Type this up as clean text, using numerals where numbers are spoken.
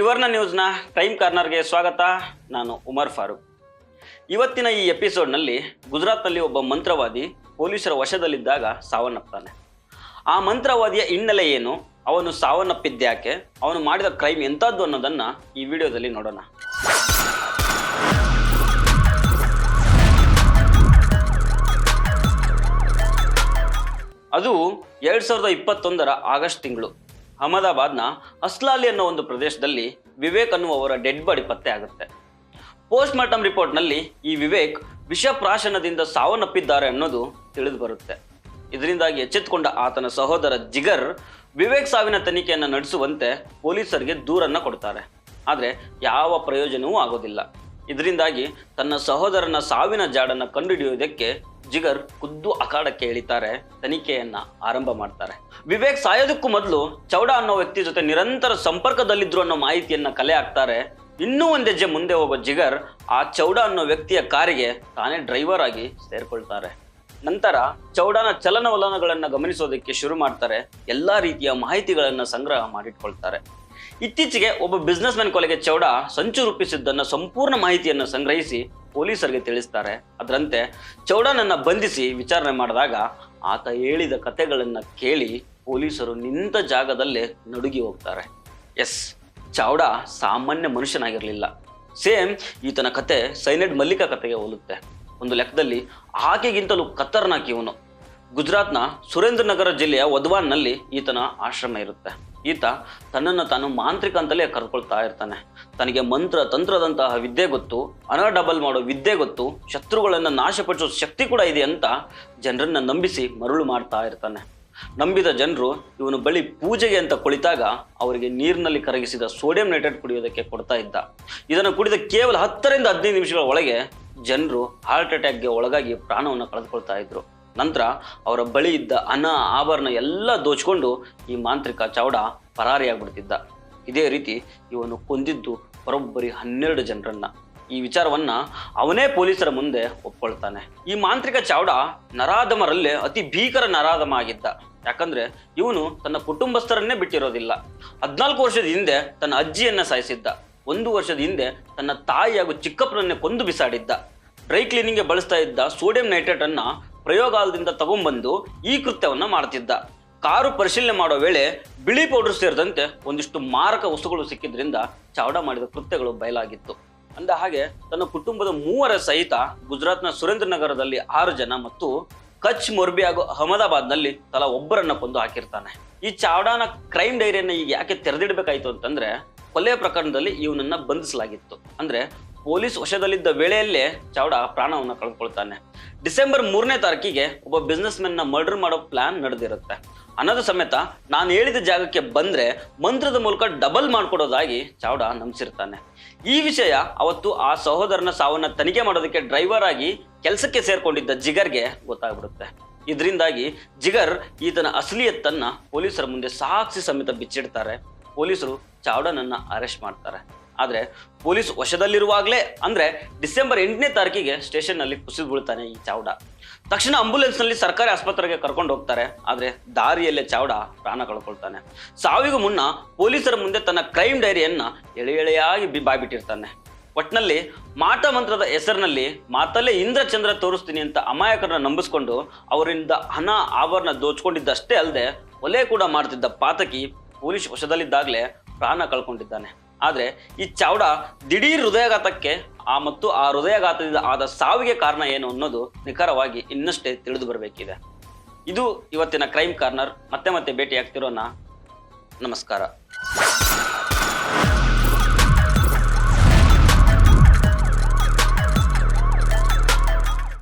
ಸುವರ್ಣ ನ್ಯೂಸ್ನ crime ಕಾರ್ನರ್ಗೆ ಸ್ವಾಗತ. ನಾನು ಉಮರ್ ಫಾರೂಕ್. ಇವತ್ತಿನ ಈ ಎಪಿಸೋಡ್ನಲ್ಲಿ ಗುಜರಾತ್ನಲ್ಲಿ ಒಬ್ಬ ಮಂತ್ರವಾದಿ ಪೊಲೀಸರ ವಶದಲ್ಲಿದ್ದಾಗ ಸಾವನ್ನಪ್ತಾನೆ. ಆ ಮಂತ್ರವಾದಿಯ ಹಿನ್ನೆಲೆ ಏನು, ಅವನು ಸಾವನ್ನಪ್ಪಿದ್ಯಾಕೆ, ಅವನು ಮಾಡಿದ ಕ್ರೈಮ್ ಎಂಥದ್ದು ಅನ್ನೋದನ್ನ ಈ ವಿಡಿಯೋದಲ್ಲಿ ನೋಡೋಣ. ಅದು 2021 ಆಗಸ್ಟ್ ತಿಂಗಳು ಅಹಮದಾಬಾದ್ನ ಅಸ್ಲಾಲಿ ಅನ್ನೋ ಒಂದು ಪ್ರದೇಶದಲ್ಲಿ ವಿವೇಕ್ ಅನ್ನುವವರ ಡೆಡ್ ಬಾಡಿ ಪತ್ತೆ ಆಗುತ್ತೆ. ಪೋಸ್ಟ್ ಮಾರ್ಟಮ್ ರಿಪೋರ್ಟ್ನಲ್ಲಿ ಈ ವಿವೇಕ್ ವಿಷಪ್ರಾಶನದಿಂದ ಸಾವನ್ನಪ್ಪಿದ್ದಾರೆ ಅನ್ನೋದು ತಿಳಿದು ಬರುತ್ತೆ. ಇದರಿಂದಾಗಿ ಎಚ್ಚೆತ್ತುಕೊಂಡ ಆತನ ಸಹೋದರ ಜಿಗರ್ ವಿವೇಕ್ ಸಾವಿನ ತನಿಖೆಯನ್ನು ನಡೆಸುವಂತೆ ಪೊಲೀಸರಿಗೆ ದೂರನ್ನು ಕೊಡ್ತಾರೆ. ಆದರೆ ಯಾವ ಪ್ರಯೋಜನವೂ ಆಗೋದಿಲ್ಲ. ಇದರಿಂದಾಗಿ ತನ್ನ ಸಹೋದರನ ಸಾವಿನ ಜಾಡನ್ನು ಕಂಡುಹಿಡಿಯುವುದಕ್ಕೆ ಜಿಗರ್ ಖುದ್ದು ಅಖಾಡಕ್ಕೆ ಇಳಿತಾರೆ, ತನಿಖೆಯನ್ನ ಆರಂಭ ಮಾಡ್ತಾರೆ. ವಿವೇಕ್ ಸಾಯೋದಕ್ಕೂ ಮೊದಲು ಚೌಡಾ ಅನ್ನೋ ವ್ಯಕ್ತಿ ಜೊತೆ ನಿರಂತರ ಸಂಪರ್ಕದಲ್ಲಿದ್ರು ಅನ್ನೋ ಮಾಹಿತಿಯನ್ನ ಕಲೆ ಹಾಕ್ತಾರೆ. ಇನ್ನೂ ಒಂದು ಹೆಜ್ಜೆ ಮುಂದೆ ಹೋಗೋ ಜಿಗರ್ ಆ ಚೌಡಾ ಅನ್ನೋ ವ್ಯಕ್ತಿಯ ಕಾರಿಗೆ ತಾನೇ ಡ್ರೈವರ್ ಆಗಿ ಸೇರ್ಕೊಳ್ತಾರೆ. ನಂತರ ಚೌಡಾನ ಚಲನವಲನಗಳನ್ನ ಗಮನಿಸೋದಕ್ಕೆ ಶುರು ಮಾಡ್ತಾರೆ. ಎಲ್ಲಾ ರೀತಿಯ ಮಾಹಿತಿಗಳನ್ನ ಸಂಗ್ರಹ ಮಾಡಿಟ್ಕೊಳ್ತಾರೆ. ಇತ್ತೀಚೆಗೆ ಒಬ್ಬ ಬಿಸ್ನೆಸ್ ಮ್ಯಾನ್ ಕೊಲೆಗೆ ಚೌಡಾ ಸಂಚು ರೂಪಿಸಿದ್ದನ್ನ ಸಂಪೂರ್ಣ ಮಾಹಿತಿಯನ್ನು ಸಂಗ್ರಹಿಸಿ ಪೊಲೀಸರಿಗೆ ತಿಳಿಸ್ತಾರೆ. ಅದರಂತೆ ಚೌಡಾನನ್ನ ಬಂಧಿಸಿ ವಿಚಾರಣೆ ಮಾಡಿದಾಗ ಆತ ಹೇಳಿದ ಕತೆಗಳನ್ನ ಕೇಳಿ ಪೊಲೀಸರು ನಿಂತ ಜಾಗದಲ್ಲೇ ನಡುಗಿ ಹೋಗ್ತಾರೆ. ಎಸ್, ಚೌಡಾ ಸಾಮಾನ್ಯ ಮನುಷ್ಯನಾಗಿರಲಿಲ್ಲ. ಸೇಮ್ ಈತನ ಕತೆ ಸೈನೈಡ್ ಮಲ್ಲಿಕಾ ಕತೆಗೆ ಹೋಲುತ್ತೆ. ಒಂದು ಲೆಕ್ಕದಲ್ಲಿ ಆಕೆಗಿಂತಲೂ ಖತರ್ನಾಕ್ ಇವನು. ಗುಜರಾತ್ನ ಸುರೇಂದ್ರ ನಗರ ಜಿಲ್ಲೆಯ ವದ್ವಾನ್ನಲ್ಲಿ ಈತನ ಆಶ್ರಮ ಇರುತ್ತೆ. ಈತ ತನ್ನನ್ನು ತಾನು ಮಾಂತ್ರಿಕ ಅಂತಲೇ ಕರ್ಕೊಳ್ತಾ ಇರ್ತಾನೆ. ತನಗೆ ಮಂತ್ರ ತಂತ್ರದಂತಹ ವಿದ್ಯೆ ಗೊತ್ತು, ಹಣ ಡಬಲ್ ಮಾಡೋ ವಿದ್ಯೆ ಗೊತ್ತು, ಶತ್ರುಗಳನ್ನು ನಾಶಪಡಿಸೋ ಶಕ್ತಿ ಕೂಡ ಇದೆ ಅಂತ ಜನರನ್ನ ನಂಬಿಸಿ ಮರುಳು ಮಾಡ್ತಾ ಇರ್ತಾನೆ. ನಂಬಿದ ಜನರು ಇವನು ಬಳಿ ಪೂಜೆಗೆ ಅಂತ ಕುಳಿತಾಗ ಅವರಿಗೆ ನೀರಿನಲ್ಲಿ ಕರಗಿಸಿದ ಸೋಡಿಯಂ ನೈಟ್ರೇಟ್ ಕುಡಿಯೋದಕ್ಕೆ ಕೊಡ್ತಾ ಇದ್ದ. ಇದನ್ನು ಕುಡಿದ ಕೇವಲ 10 ರಿಂದ 15 ನಿಮಿಷಗಳ ಒಳಗೆ ಜನರು ಹಾರ್ಟ್ ಅಟ್ಯಾಕ್ಗೆ ಒಳಗಾಗಿ ಪ್ರಾಣವನ್ನು ಕಳೆದುಕೊಳ್ತಾ ಇದ್ರು. ನಂತರ ಅವರ ಬಳಿ ಇದ್ದ ಹಣ ಆಭರಣ ಎಲ್ಲ ದೋಚ್ಕೊಂಡು ಈ ಮಾಂತ್ರಿಕ ಚೌಡಾ ಪರಾರಿಯಾಗ್ಬಿಡ್ತಿದ್ದ. ಇದೇ ರೀತಿ ಇವನು ಕೊಂದಿದ್ದು ಬರೋಬ್ಬರಿ 12 ಜನರನ್ನ. ಈ ವಿಚಾರವನ್ನ ಅವನೇ ಪೊಲೀಸರ ಮುಂದೆ ಒಪ್ಕೊಳ್ತಾನೆ. ಈ ಮಾಂತ್ರಿಕ ಚೌಡಾ ನರಾಧಮರಲ್ಲೇ ಅತಿ ಭೀಕರ ನರಾಧಮ ಆಗಿದ್ದ. ಯಾಕಂದ್ರೆ ಇವನು ತನ್ನ ಕುಟುಂಬಸ್ಥರನ್ನೇ ಬಿಟ್ಟಿರೋದಿಲ್ಲ. 14 ವರ್ಷದ ಹಿಂದೆ ತನ್ನ ಅಜ್ಜಿಯನ್ನ ಸಾಯಿಸಿದ್ದ. 1 ವರ್ಷದ ಹಿಂದೆ ತನ್ನ ತಾಯಿ ಹಾಗೂ ಚಿಕ್ಕಪ್ಪನನ್ನೇ ಕೊಂದು ಬಿಸಾಡಿದ್ದ. ಡ್ರೈ ಕ್ಲೀನಿಂಗ್ಗೆ ಬಳಸ್ತಾ ಇದ್ದ ಸೋಡಿಯಂ ನೈಟ್ರೇಟ್ ಅನ್ನ ಪ್ರಯೋಗಾಲಯದಿಂದ ತಗೊಂಡ್ಬಂದು ಈ ಕೃತ್ಯವನ್ನ ಮಾಡ್ತಿದ್ದ. ಕಾರು ಪರಿಶೀಲನೆ ಮಾಡೋ ವೇಳೆ ಬಿಳಿ ಪೌಡರ್ ಸೇರಿದಂತೆ ಒಂದಿಷ್ಟು ಮಾರಕ ವಸ್ತುಗಳು ಸಿಕ್ಕಿದ್ರಿಂದ ಚೌಡಾ ಮಾಡಿದ ಕೃತ್ಯಗಳು ಬಯಲಾಗಿತ್ತು. ಅಂದ ಹಾಗೆ ತನ್ನ ಕುಟುಂಬದ 3 ಸಹಿತ ಗುಜರಾತ್ನ ಸುರೇಂದ್ರ ನಗರದಲ್ಲಿ 6 ಜನ ಮತ್ತು ಕಚ್, ಮೊರ್ಬಿ ಹಾಗೂ ಅಹಮದಾಬಾದ್ನಲ್ಲಿ ತಲಾ ಒಬ್ಬರನ್ನ ಕೊಂದು ಹಾಕಿರ್ತಾನೆ. ಈ ಚೌಡಾನ ಕ್ರೈಮ್ ಡೈರಿಯನ್ನ ಈಗ ಯಾಕೆ ತೆರೆದಿಡಬೇಕಾಯ್ತು ಅಂತಂದ್ರೆ, ಕೊಲೆಯ ಪ್ರಕರಣದಲ್ಲಿ ಇವನನ್ನ ಬಂಧಿಸಲಾಗಿತ್ತು. ಅಂದ್ರೆ ಪೊಲೀಸ್ ವಶದಲ್ಲಿದ್ದ ವೇಳೆಯಲ್ಲೇ ಚೌಡಾ ಪ್ರಾಣವನ್ನು ಕಳೆದುಕೊಳ್ತಾನೆ. ಡಿಸೆಂಬರ್ 3ನೇ ತಾರೀಕಿಗೆ ಒಬ್ಬ ಬಿಸ್ನೆಸ್ ಮೆನ್ನ ಮರ್ಡರ್ ಮಾಡೋ ಪ್ಲಾನ್ ನಡೆದಿರುತ್ತೆ. ಅನ್ನೋದು ಸಮೇತ ನಾನು ಹೇಳಿದ ಜಾಗಕ್ಕೆ ಬಂದ್ರೆ ಮಂತ್ರದ ಮೂಲಕ ಡಬಲ್ ಮಾಡ್ಕೊಡೋದಾಗಿ ಚೌಡಾ ನಂಬಿಸಿರ್ತಾನೆ. ಈ ವಿಷಯ ಅವತ್ತು ಆ ಸಹೋದರನ ಸಾವನ್ನ ತನಿಖೆ ಮಾಡೋದಕ್ಕೆ ಡ್ರೈವರ್ ಆಗಿ ಕೆಲಸಕ್ಕೆ ಸೇರ್ಕೊಂಡಿದ್ದ ಜಿಗರ್ಗೆ ಗೊತ್ತಾಗ್ಬಿಡುತ್ತೆ. ಇದರಿಂದಾಗಿ ಜಿಗರ್ ಈತನ ಅಸಲಿಯತ್ತನ್ನ ಪೊಲೀಸರ ಮುಂದೆ ಸಾಕ್ಷಿ ಸಮೇತ ಬಿಚ್ಚಿಡ್ತಾರೆ. ಪೊಲೀಸರು ಚೌಡಾನನ್ನ ಅರೆಸ್ಟ್ ಮಾಡ್ತಾರೆ. ಆದ್ರೆ ಪೊಲೀಸ್ ವಶದಲ್ಲಿರುವಾಗಲೇ ಅಂದ್ರೆ ಡಿಸೆಂಬರ್ 8ನೇ ತಾರೀಕಿಗೆ ಸ್ಟೇಷನ್ ನಲ್ಲಿ ಕುಸಿದು ಬೀಳ್ತಾನೆ ಈ ಚೌಡಾ. ತಕ್ಷಣ ಆಂಬುಲೆನ್ಸ್ ನಲ್ಲಿ ಸರ್ಕಾರಿ ಆಸ್ಪತ್ರೆಗೆ ಕರ್ಕೊಂಡು ಹೋಗ್ತಾರೆ. ಆದ್ರೆ ದಾರಿಯಲ್ಲೇ ಚೌಡಾ ಪ್ರಾಣ ಕಳ್ಕೊಳ್ತಾನೆ. ಸಾವಿಗೂ ಮುನ್ನ ಪೊಲೀಸರ ಮುಂದೆ ತನ್ನ ಕ್ರೈಮ್ ಡೈರಿಯನ್ನ ಎಳೆಯಾಗಿ ಬಾಯ್ಬಿಟ್ಟಿರ್ತಾನೆ. ಒಟ್ನಲ್ಲಿ ಮಾಟ ಮಂತ್ರದ ಹೆಸರಿನಲ್ಲಿ ಮಾತಲ್ಲೇ ಇಂದ್ರ ಚಂದ್ರ ತೋರಿಸ್ತೀನಿ ಅಂತ ಅಮಾಯಕರನ್ನ ನಂಬಿಸ್ಕೊಂಡು ಅವರಿಂದ ಹಣ ಆಭರಣ ದೋಚ್ಕೊಂಡಿದ್ದಷ್ಟೇ ಅಲ್ಲದೆ ಕೊಲೆ ಕೂಡ ಮಾಡ್ತಿದ್ದ ಪಾತಕಿ ಪೊಲೀಸ್ ವಶದಲ್ಲಿದ್ದಾಗಲೇ ಪ್ರಾಣ ಕಳ್ಕೊಂಡಿದ್ದಾನೆ. ಆದ್ರೆ ಈ ಚೌಡಾ ದಿಢೀರ್ ಹೃದಯಾಘಾತಕ್ಕೆ ಮತ್ತು ಆ ಹೃದಯಾಘಾತದಿಂದ ಆದ ಸಾವಿಗೆ ಕಾರಣ ಏನು ಅನ್ನೋದು ನಿಖರವಾಗಿ ಇನ್ನಷ್ಟೇ ತಿಳಿದು ಬರಬೇಕಿದೆ. ಇದು ಇವತ್ತಿನ ಕ್ರೈಮ್ ಕಾರ್ನರ್. ಮತ್ತೆ ಭೇಟಿ ಆಗ್ತಿರೋಣ. ನಮಸ್ಕಾರ.